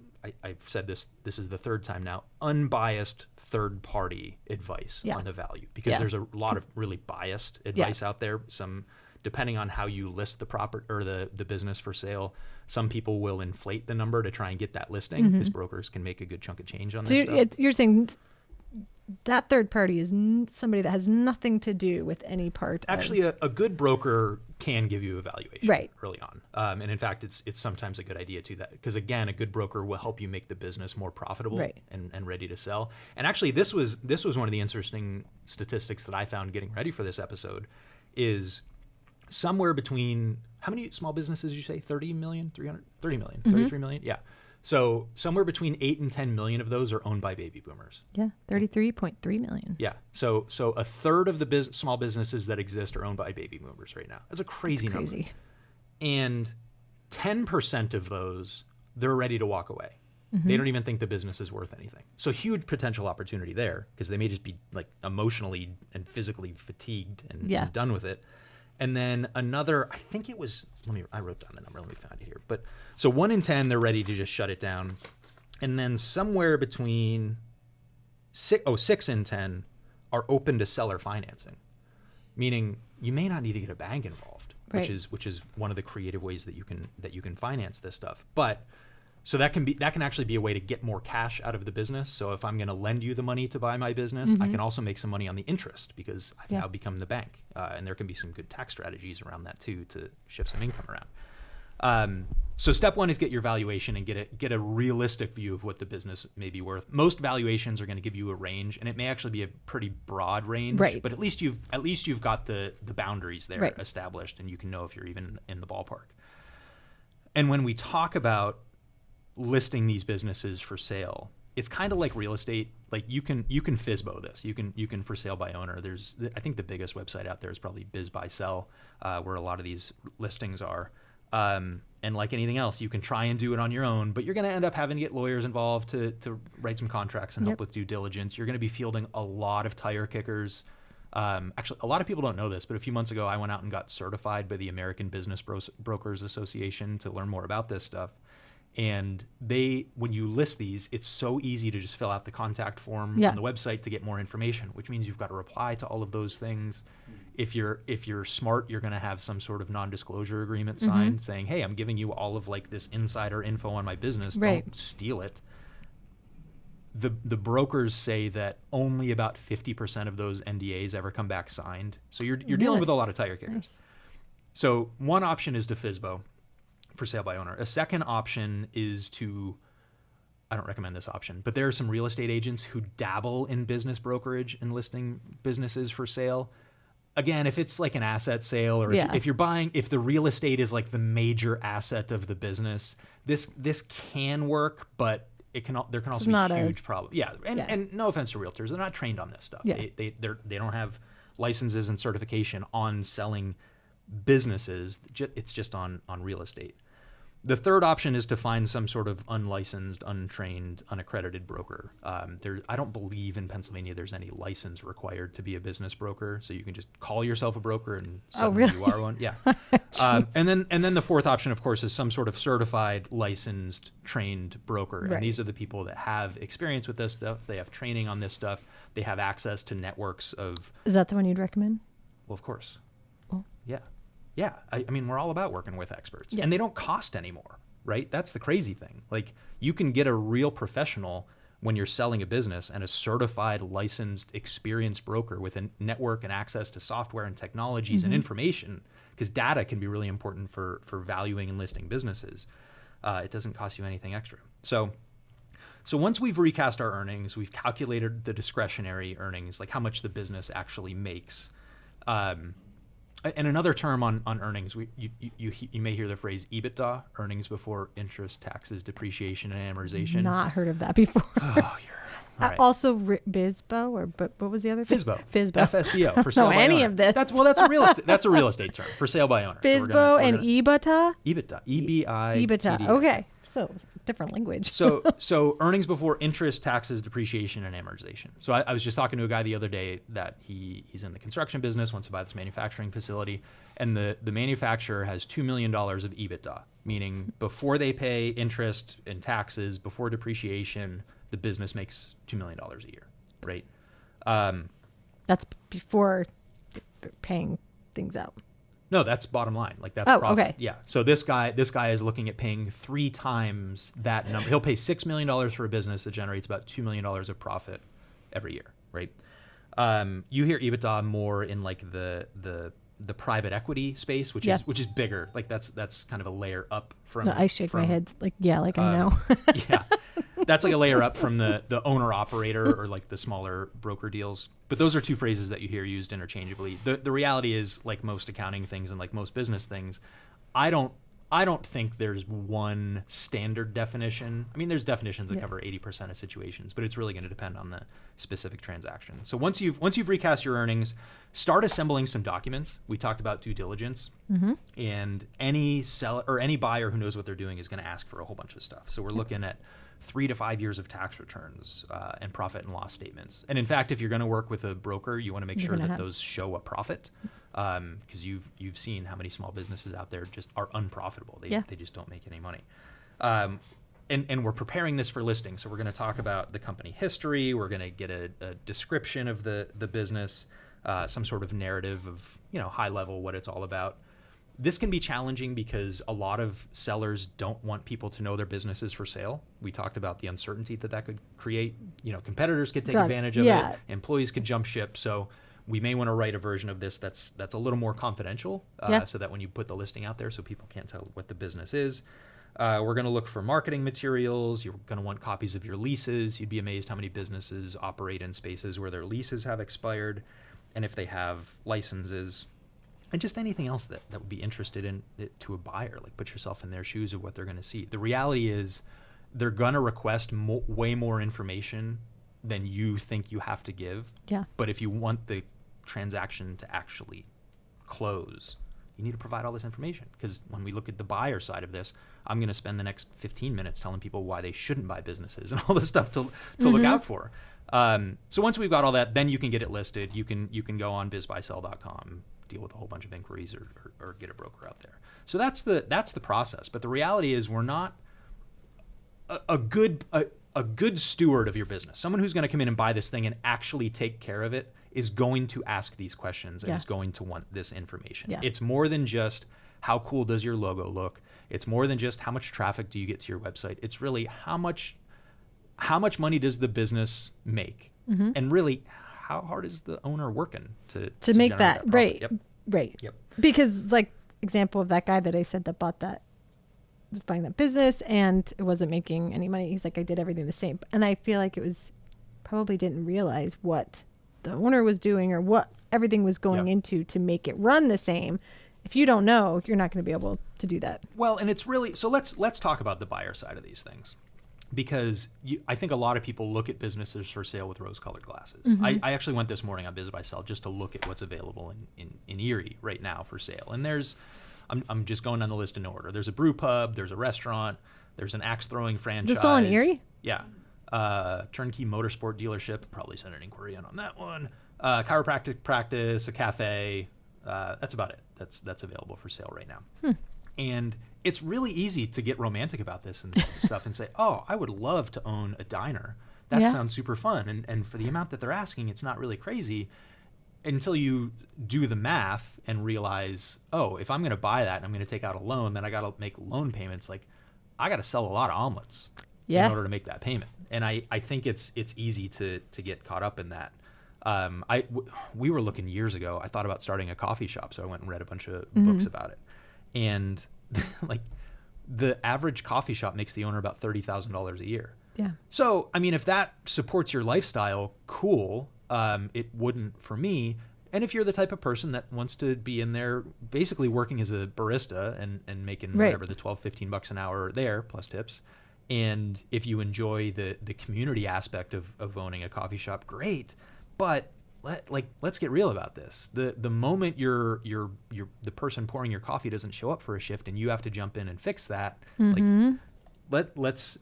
I've said this is the third time now, unbiased third-party advice Yeah. on the value, because Yeah. there's a lot of really biased advice out there. Some, depending on how you list the property or the business for sale, some people will inflate the number to try and get that listing, because brokers can make a good chunk of change on So this stuff. you're saying that third party is somebody that has nothing to do with any part. Actually, a good broker can give you a valuation Right. early on. And in fact, it's sometimes a good idea to that, because again, a good broker will help you make the business more profitable Right. and ready to sell. And actually, this was one of the interesting statistics that I found getting ready for this episode, is somewhere between, how many small businesses did you say? 30 million, 30 million, 33 million? Yeah. So somewhere between 8 and 10 million of those are owned by baby boomers. Yeah, 33.3 million. Yeah. So a third of the small businesses that exist are owned by baby boomers right now. That's a crazy number. Crazy. And 10% of those, they're ready to walk away. They don't even think the business is worth anything. So huge potential opportunity there, because they may just be like emotionally and physically fatigued and done with it. And then another, I think it was, I wrote down the number, let me find it here. But so 1 in 10, they're ready to just shut it down. And then somewhere between 6 in 10 are open to seller financing, meaning you may not need to get a bank involved, Right. which is one of the creative ways that you can finance this stuff. But so that can actually be a way to get more cash out of the business. So if I'm going to lend you the money to buy my business, I can also make some money on the interest, because I've now become the bank. And there can be some good tax strategies around that too, to shift some income around. So step one is get your valuation and get a realistic view of what the business may be worth. Most valuations are going to give you a range, and it may actually be a pretty broad range. Right. But at least you've got the boundaries there Right. established, and you can know if you're even in the ballpark. And when we talk about listing these businesses for sale, it's kind of like real estate. Like you can FSBO this. You can for sale by owner. I think the biggest website out there is probably Biz Buy Sell, where a lot of these listings are. And like anything else, you can try and do it on your own, but you're going to end up having to get lawyers involved to write some contracts and help with due diligence. You're going to be fielding a lot of tire kickers. Actually, a lot of people don't know this, but a few months ago, I went out and got certified by the American Business Brokers Association to learn more about this stuff. And when you list these, it's so easy to just fill out the contact form on the website to get more information, which means you've got to reply to all of those things. If you're smart, you're going to have some sort of non-disclosure agreement signed saying, hey, I'm giving you all of like this insider info on my business. Right. Don't steal it. The brokers say that only about 50% of those NDAs ever come back signed. So you're dealing with a lot of tire kickers. Nice. So one option is to FSBO, for sale by owner. A second option is I don't recommend this option, but there are some real estate agents who dabble in business brokerage and listing businesses for sale. Again, if it's like an asset sale, or if if the real estate is like the major asset of the business, this can work, but there can also be huge problems. Yeah, and no offense to realtors, they're not trained on this stuff. Yeah. They don't have licenses and certification on selling businesses. It's just on real estate. The third option is to find some sort of unlicensed, untrained, unaccredited broker. I don't believe in Pennsylvania there's any license required to be a business broker, so you can just call yourself a broker and suddenly really? you are one. Yeah. And then the fourth option, of course, is some sort of certified, licensed, trained broker. Right. And these are the people that have experience with this stuff. They have training on this stuff. They have access to networks of. Is that the one you'd recommend? Well, of course. Oh. Yeah. Yeah. I mean, we're all about working with experts. Yeah. And they don't cost anymore, right? That's the crazy thing. Like, you can get a real professional when you're selling a business and a certified, licensed, experienced broker with a network and access to software and technologies and information, because data can be really important for valuing and listing businesses. It doesn't cost you anything extra. So once we've recast our earnings, we've calculated the discretionary earnings, like how much the business actually makes. And another term on earnings, you may hear the phrase EBITDA, earnings before interest, taxes, depreciation, and amortization. Not heard of that before. Oh, you're all right. Also, BISBO, or what was the other thing? FSBO. FSBO. FSBO for sale No, by any owner. of this. That's a real estate term for sale by owner. So FSBO and EBITDA. EBITDA. EBI. EBITDA. Okay, so different language. So earnings before interest, taxes, depreciation, and amortization. So I was just talking to a guy the other day that he's in the construction business, wants to buy this manufacturing facility, and the manufacturer has $2 million of EBITDA, meaning before they pay interest and taxes, before depreciation, the business makes $2 million a year, right? That's before paying things out. No, that's bottom line. Like, that's Oh, profit. okay. Yeah. So this guy is looking at paying 3 times that number. He'll pay $6 million for a business that generates about $2 million of profit every year, right? You hear EBITDA more in like the private equity space, which is bigger. Like, that's kind of a layer up from. I shake my head like, yeah, like I know. Yeah. That's like a layer up from the owner operator or like the smaller broker deals. But those are two phrases that you hear used interchangeably. The reality is, like most accounting things and like most business things, I don't think there's one standard definition. I mean, there's definitions that cover 80% of situations, but it's really going to depend on the specific transaction. So once you've recast your earnings, start assembling some documents. We talked about due diligence, and any seller or any buyer who knows what they're doing is going to ask for a whole bunch of stuff. So we're looking at 3 to 5 years of tax returns and profit and loss statements. And in fact, if you're going to work with a broker, you want to make sure that those show a profit, because you've seen how many small businesses out there just are unprofitable. They just don't make any money. And we're preparing this for listing. So we're going to talk about the company history. We're going to get a description of the business, some sort of narrative of, high level what it's all about. This can be challenging because a lot of sellers don't want people to know their business is for sale. We talked about the uncertainty that could create. Competitors could take advantage of it. Employees could jump ship. So we may want to write a version of this that's a little more confidential, so that when you put the listing out there, so people can't tell what the business is. We're going to look for marketing materials. You're going to want copies of your leases. You'd be amazed how many businesses operate in spaces where their leases have expired, and if they have licenses. And just anything else that would be interested in it to a buyer. Like, put yourself in their shoes of what they're going to see. The reality is they're going to request way more information than you think you have to give. Yeah. But if you want the transaction to actually close, you need to provide all this information. Because when we look at the buyer side of this, I'm going to spend the next 15 minutes telling people why they shouldn't buy businesses and all this stuff to look out for. So once we've got all that, then you can get it listed. You can go on bizbuysell.com, deal with a whole bunch of inquiries, or get a broker out there. So that's the process. But the reality is, we're not a good steward of your business. Someone who's going to come in and buy this thing and actually take care of it is going to ask these questions and is going to want this information. Yeah. It's more than just how cool does your logo look. It's more than just how much traffic do you get to your website. It's really how much money does the business make, and really how hard is the owner working to make that right. Yep. Because, like, example of that guy that I said that was buying that business and it wasn't making any money. He's like, I did everything the same, and I feel like it was probably didn't realize what the owner was doing or what everything was going into to make it run the same. If you don't know, you're not going to be able to do that. Well, and it's really, so let's talk about the buyer side of these things. Because I think a lot of people look at businesses for sale with rose-colored glasses. I actually went this morning on Biz Buy Sell just to look at what's available in Erie right now for sale. And there's I'm just going down the list in order. There's a brew pub, there's a restaurant, there's an axe throwing franchise. This all in Erie? Yeah. Turnkey motorsport delership. Probably send an inquiry in on that one. Chiropractic practice, a cafe. That's about it. That's available for sale right now. And it's really easy to get romantic about this and stuff and say, oh, I would love to own a diner. That sounds super fun. And for the amount that they're asking, it's not really crazy until you do the math and realize, oh, if I'm going to buy that and I'm going to take out a loan, then I got to make loan payments. Like, I got to sell a lot of omelets in order to make that payment. And I think it's easy to get caught up in that. We were looking years ago. I thought about starting a coffee shop, so I went and read a bunch of books about it. And like, the average coffee shop makes the owner about $30,000 a year. Yeah. So, I mean, if that supports your lifestyle, cool. It wouldn't for me. And if you're the type of person that wants to be in there basically working as a barista and making whatever, the $12-15 an hour there plus tips, and if you enjoy the community aspect of owning a coffee shop, great. But let's get real about this. The moment you're the person pouring your coffee doesn't show up for a shift and you have to jump in and fix that, let's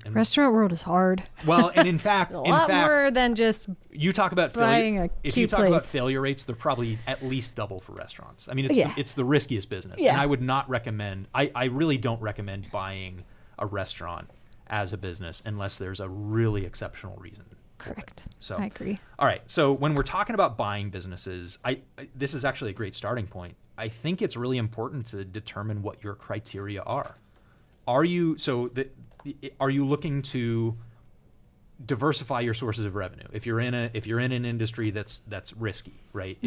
restaurant world is hard. Well, and in fact, more than just you talk about buying failure. a If cute you talk place. about failure rates, they're probably at least double for restaurants. I mean, it's the riskiest business, Yeah. and I would not recommend. I really don't recommend buying a restaurant as a business unless there's a really exceptional reason. Correct. So I agree. All right. So when we're talking about buying businesses, this is actually a great starting point. I think it's really important to determine what your criteria are. Are you looking to diversify your sources of revenue? If you're in an industry that's risky, right?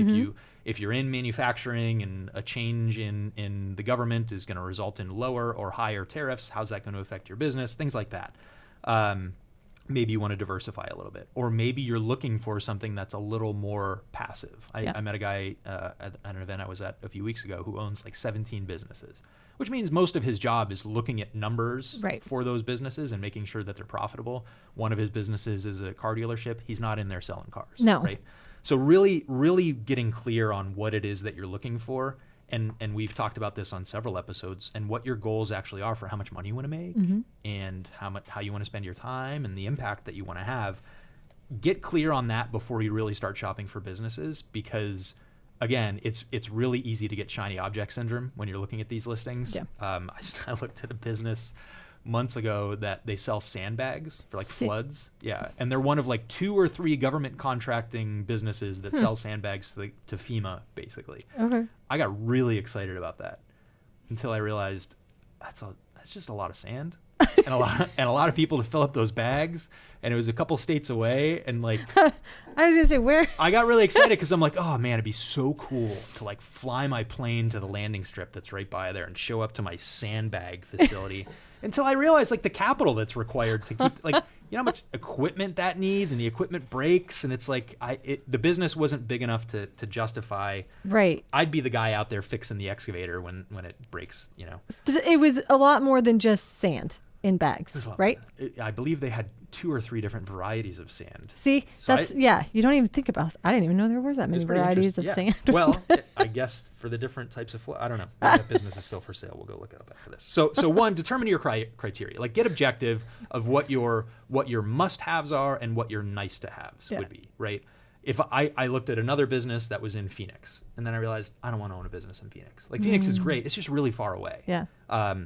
If you're in manufacturing and a change in the government is going to result in lower or higher tariffs, how's that going to affect your business? Things like that. Maybe you want to diversify a little bit, or maybe you're looking for something that's a little more passive. I met a guy at an event I was at a few weeks ago who owns like 17 businesses, which means most of his job is looking at numbers for those businesses and making sure that they're profitable. One of his businesses is a car dealership. He's not in there selling cars. No. Right. So really, really getting clear on what it is that you're looking for. And we've talked about this on several episodes, and what your goals actually are for how much money you want to make and how you want to spend your time and the impact that you want to have. Get clear on that before you really start shopping for businesses, because again, it's really easy to get shiny object syndrome when you're looking at these listings. Yeah. I looked at a business months ago that they sell sandbags for like floods. Yeah. And they're one of like 2 or 3 government contracting businesses that sell sandbags to FEMA, basically. Okay. I got really excited about that until I realized that's just a lot of sand and a lot of people to fill up those bags. And it was a couple states away, and like I was gonna say, where? I got really excited because I'm like, oh man, it'd be so cool to like fly my plane to the landing strip that's right by there and show up to my sandbag facility. Until I realized like the capital that's required to keep, like, you know how much equipment that needs, and the equipment breaks, and it's like the business wasn't big enough to justify. Right. I'd be the guy out there fixing the excavator when it breaks, you know. It was a lot more than just sand in bags, right? I believe they had 2 or 3 different varieties of sand. See, So you don't even think about. I didn't even know there was that many It's pretty varieties of interesting. sand. Well, I guess for the different types of I don't know. Maybe that business is still for sale. We'll go look it up after this. So one, determine your criteria. Like, get objective of what your must-haves are and what your nice-to-haves would be, right? If I looked at another business that was in Phoenix, and then I realized I don't want to own a business in Phoenix. Like, Phoenix is great. It's just really far away. Yeah.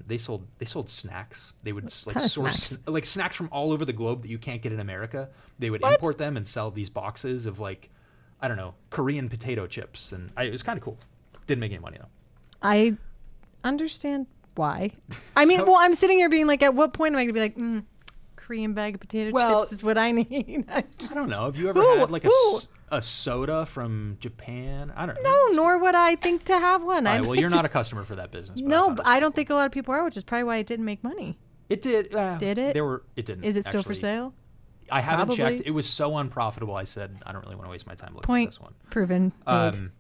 They sold snacks. They would like kind of source snacks? like snacks from all over the globe that you can't get in America. They would import them and sell these boxes of like, I don't know, Korean potato chips, and it was kind of cool. Didn't make any money though. I understand why. I mean, well, I'm sitting here being like, at what point am I going to be like, Korean bag of potato chips is what I need? I don't know. Have you ever had like a soda from Japan? I don't know. No, nor would I think to have one. All right, well, you're not a customer for that business. No, but I don't think a lot of people are, which is probably why it didn't make money. It did. Did it? It didn't. Is it still for actually. sale? I haven't Probably. checked. It was so unprofitable. I said I don't really want to waste my time looking Point at this one. proven. Made.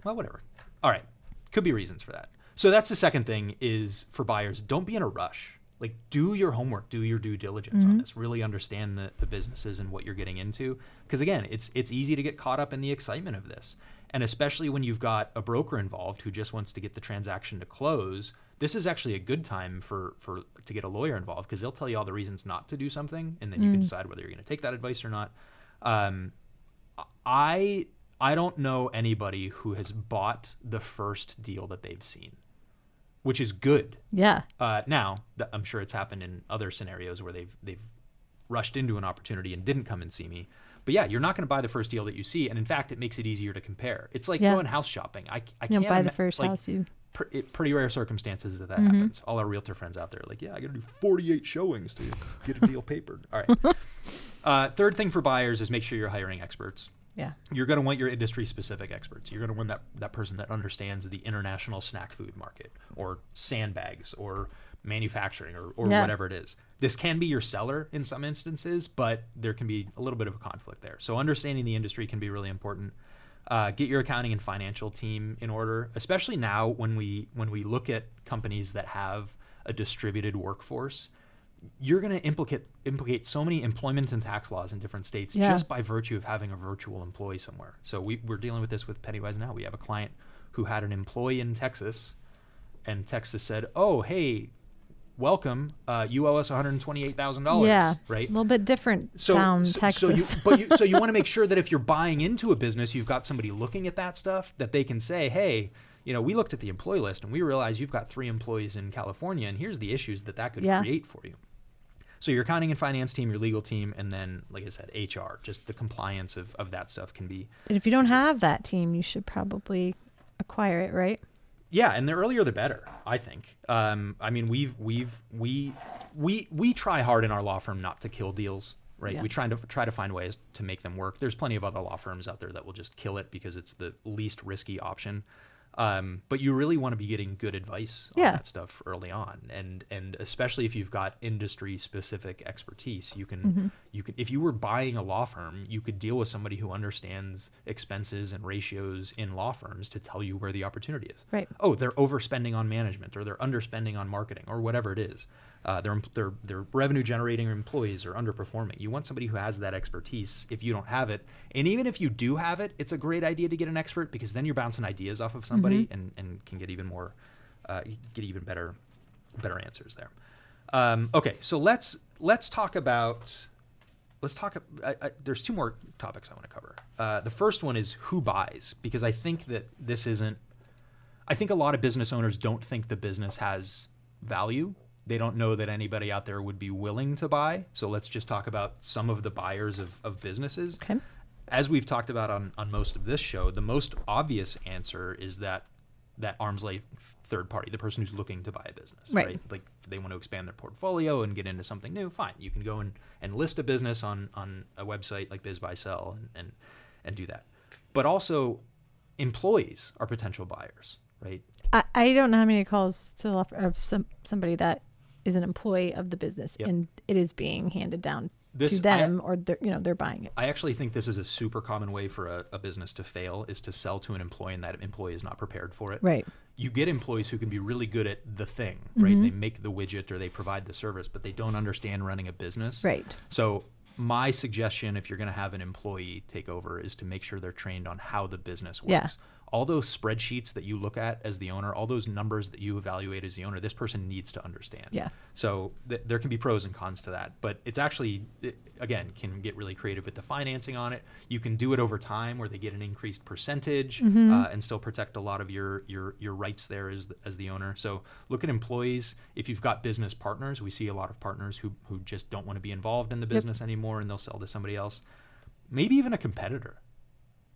Well, whatever. All right. Could be reasons for that. So that's the second thing is for buyers, don't be in a rush. Like, do your homework, do your due diligence on this. Really understand the businesses and what you're getting into. Because again, it's easy to get caught up in the excitement of this. And especially when you've got a broker involved who just wants to get the transaction to close, this is actually a good time to get a lawyer involved, because they'll tell you all the reasons not to do something, and then you can decide whether you're going to take that advice or not. I don't know anybody who has bought the first deal that they've seen, which is good. Yeah. Now, I'm sure it's happened in other scenarios where they've rushed into an opportunity and didn't come and see me. But yeah, you're not going to buy the first deal that you see, and in fact, it makes it easier to compare. It's like going house shopping. I can't buy the first house you. Pretty rare circumstances that happens. All our realtor friends out there are like, yeah, I got to do 48 showings to get a deal papered. All right. Third thing for buyers is make sure you're hiring experts. Yeah. You're going to want your industry-specific experts. You're going to want that person that understands the international snack food market, or sandbags, or manufacturing, or whatever it is. This can be your seller in some instances, but there can be a little bit of a conflict there. So understanding the industry can be really important. Get your accounting and financial team in order, especially now when we look at companies that have a distributed workforce. You're going to implicate so many employment and tax laws in different states just by virtue of having a virtual employee somewhere. So we're dealing with this with Pennywise now. We have a client who had an employee in Texas, and Texas said, "Oh, hey, welcome. You owe us $128,000." Yeah, right. A little bit different down Texas. So you want to make sure that if you're buying into a business, you've got somebody looking at that stuff that they can say, "Hey, we looked at the employee list and we realized you've got 3 employees in California, and here's the issues that could create for you." So your accounting and finance team, your legal team, and then, like I said, HR, just the compliance of that stuff can be. And if you don't have that team, you should probably acquire it, right? Yeah, and the earlier the better, I think. I mean, we try hard in our law firm not to kill deals, right? Yeah. We try to find ways to make them work. There's plenty of other law firms out there that will just kill it because it's the least risky option. But you really want to be getting good advice on that stuff early on, and especially if you've got industry specific expertise, you can if you were buying a law firm, you could deal with somebody who understands expenses and ratios in law firms to tell you where the opportunity is. Right. Oh, they're overspending on management, or they're underspending on marketing, or whatever it is. Their revenue generating employees are underperforming. You want somebody who has that expertise if you don't have it. And even if you do have it, it's a great idea to get an expert, because then you're bouncing ideas off of somebody and can get even more, get even better answers there. Okay, so let's talk about, there's 2 more topics I want to cover. The first one is who buys, because I think I think a lot of business owners don't think the business has value. They don't know that anybody out there would be willing to buy. So let's just talk about some of the buyers of businesses. Okay. As we've talked about on most of this show, the most obvious answer is that arm's length third party, the person who's looking to buy a business, right? Like, if they want to expand their portfolio and get into something new, fine. You can go and list a business on a website like BizBuySell and do that. But also, employees are potential buyers, right? I don't know how many calls to of somebody that is an employee of the business, and it is being handed down to them, or they're buying it. I actually think this is a super common way for a business to fail, is to sell to an employee and that employee is not prepared for it. Right. You get employees who can be really good at the thing, right? They make the widget or they provide the service, but they don't understand running a business. Right. So my suggestion, if you're going to have an employee take over, is to make sure they're trained on how the business works. Yeah. All those spreadsheets that you look at as the owner, all those numbers that you evaluate as the owner, this person needs to understand. Yeah. So there can be pros and cons to that, but it's actually, again, can get really creative with the financing on it. You can do it over time where they get an increased percentage and still protect a lot of your rights there as the owner. So look at employees. If you've got business partners, we see a lot of partners who just don't want to be involved in the business anymore, and they'll sell to somebody else. Maybe even a competitor.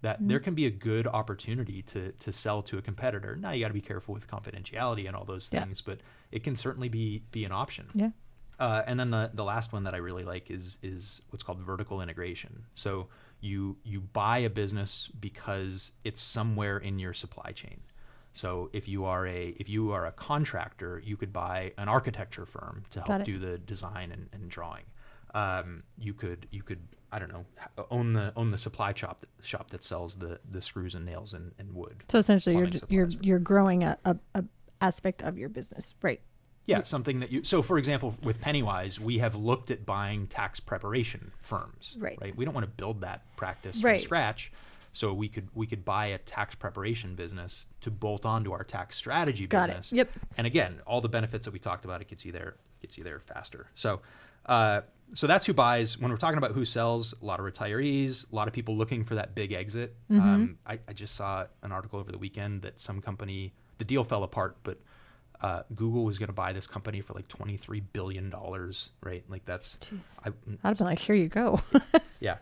That there can be a good opportunity to sell to a competitor. Now, you got to be careful with confidentiality and all those things, but it can certainly be an option. Yeah. And then the last one that I really like is what's called vertical integration. So you buy a business because it's somewhere in your supply chain. So if you are a contractor, you could buy an architecture firm to help do the design and drawing. You could I don't know, own the supply shop that sells the screws and nails and wood. So essentially, you're growing a aspect of your business, right? Yeah, something that so for example, with Pennywise, we have looked at buying tax preparation firms. Right. We don't want to build that practice from scratch. So we could buy a tax preparation business to bolt onto our tax strategy Got business. it. Yep. And again, all the benefits that we talked about, it gets you there faster. So so that's who buys. When we're talking about who sells, a lot of retirees, a lot of people looking for that big exit. I just saw an article over the weekend that some company, the deal fell apart, but Google was going to buy this company for like $23 billion, right? Like that's, I'd have been like, here you go. yeah.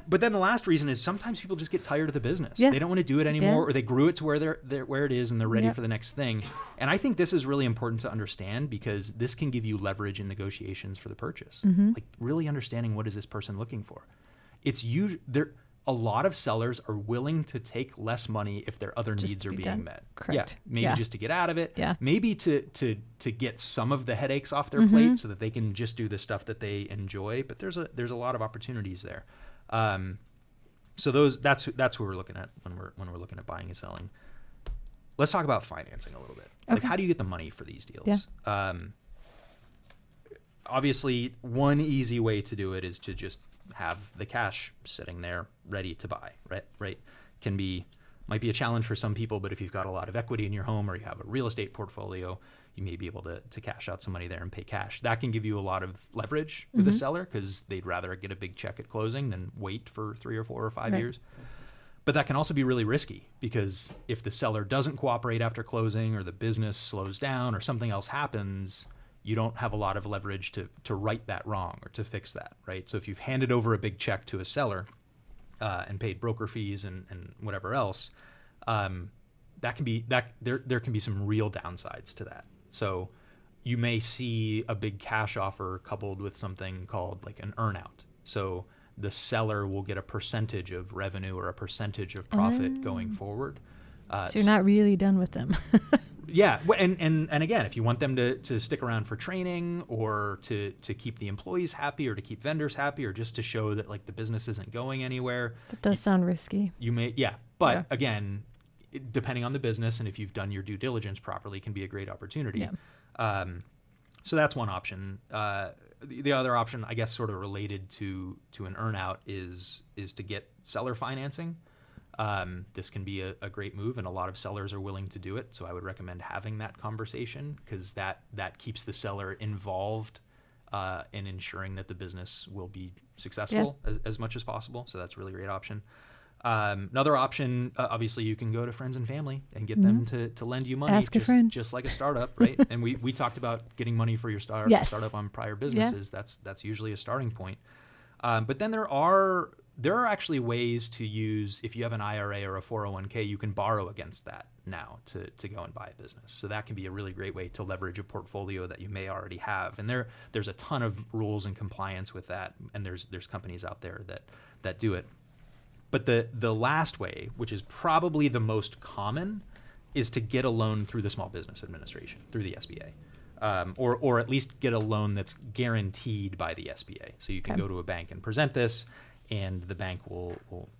But then the last reason is sometimes people just get tired of the business. Yeah. They don't want to do it anymore, Yeah. or they grew it to where it is and they're ready Yep. for the next thing. And I think this is really important to understand because this can give you leverage in negotiations for the purchase. Like really understanding what is this person looking for. It's usually a lot of sellers are willing to take less money if their other Just needs to are be being done. met. Correct. Yeah, maybe Yeah. just to get out of it. Yeah. Maybe to get some of the headaches off their plate so that they can just do the stuff that they enjoy. But there's a lot of opportunities there. So that's who we're looking at when we're looking at buying and selling. Let's talk about financing a little bit. Like, Okay. how do you get the money for these deals? Yeah. Obviously, one easy way to do it is to just have the cash sitting there ready to buy. Right? Might be a challenge for some people, but if you've got a lot of equity in your home or you have a real estate portfolio, you may be able to cash out some money there and pay cash. That can give you a lot of leverage with a seller because they'd rather get a big check at closing than wait for 3 or 4 or 5 Right. years. But that can also be really risky because if the seller doesn't cooperate after closing or the business slows down or something else happens, you don't have a lot of leverage to right that wrong or to fix that, right? So if you've handed over a big check to a seller and paid broker fees and whatever else, there can be some real downsides to that. So you may see a big cash offer coupled with something called like an earnout. So the seller will get a percentage of revenue or a percentage of profit going forward. So you're not really done with them. Yeah, and again, if you want them to stick around for training or to keep the employees happy or to keep vendors happy or just to show that like the business isn't going anywhere, That does sound risky. you may, but Yeah. again, depending on the business and if you've done your due diligence properly, can be a great opportunity. Yeah. So that's one option. The other option, I guess, sort of related to an earnout is to get seller financing. This can be a great move, and a lot of sellers are willing to do it. So I would recommend having that conversation because that keeps the seller involved in ensuring that the business will be successful as much as possible. So that's a really great option. Another option, obviously, you can go to friends and family and get them to lend you money, Ask a friend. just like a startup, right? And we talked about getting money for your Yes. startup on prior businesses. That's usually a starting point. But then there are actually ways to use, if you have an IRA or a 401k, you can borrow against that now to go and buy a business. So that can be a really great way to leverage a portfolio that you may already have. And there's a ton of rules and compliance with that, and there's companies out there that do it. But the last way, which is probably the most common, is to get a loan through the Small Business Administration, through the SBA. Or at least get a loan that's guaranteed by the SBA. So you can go to a bank and present this, and the bank will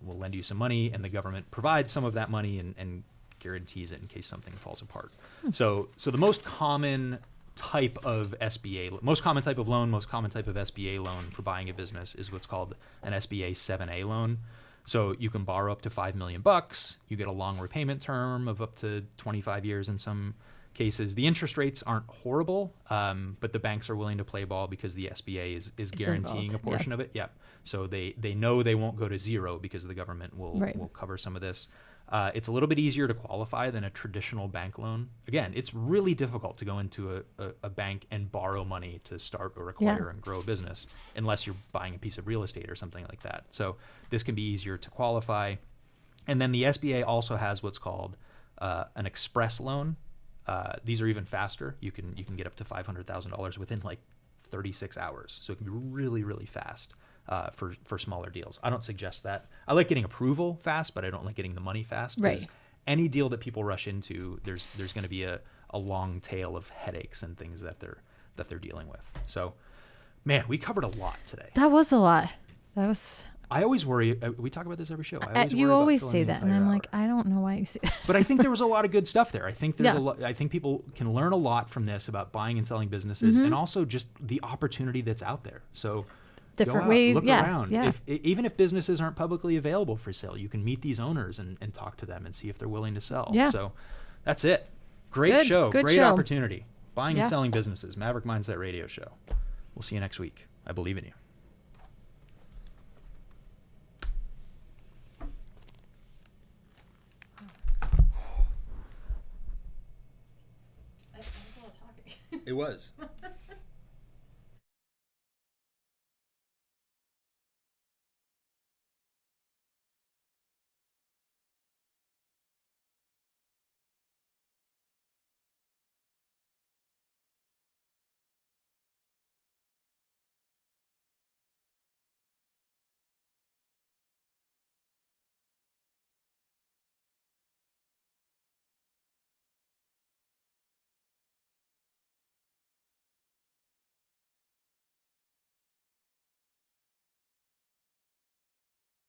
lend you some money, and the government provides some of that money and guarantees it in case something falls apart. So the most common type of SBA, most common type of loan, most common type of SBA loan for buying a business is what's called an SBA 7A loan. So you can borrow up to $5 million. You get a long repayment term of up to 25 years in some cases. The interest rates aren't horrible, but the banks are willing to play ball because the SBA is guaranteeing involved, a portion of it. Yeah. So they know they won't go to zero because the government will cover some of this. It's a little bit easier to qualify than a traditional bank loan. Again, it's really difficult to go into a bank and borrow money to start or acquire and grow a business unless you're buying a piece of real estate or something like that. So this can be easier to qualify. And then the SBA also has what's called an express loan. These are even faster. You can get up to $500,000 within like 36 hours. So it can be really, really fast. For smaller deals. I don't suggest that. I like getting approval fast, but I don't like getting the money fast. Right. Any deal that people rush into, there's going to be a long tail of headaches and things that they're dealing with. So, man, we covered a lot today. That was a lot. I always worry. We talk about this every show. You always say that, and I'm like, I don't know why you say that. But I think there was a lot of good stuff there. I think there's a lot. I think people can learn a lot from this about buying and selling businesses, and also just the opportunity that's out there. So. different out, ways. look Yeah, around. yeah. Even if businesses aren't publicly available for sale, you can meet these owners and talk to them and see if they're willing to sell. Yeah. So that's it. Great Good, show. good Great show. opportunity. Buying Yeah. and selling businesses. Maverick Mindset Radio Show. We'll see you next week. I believe in you. It was.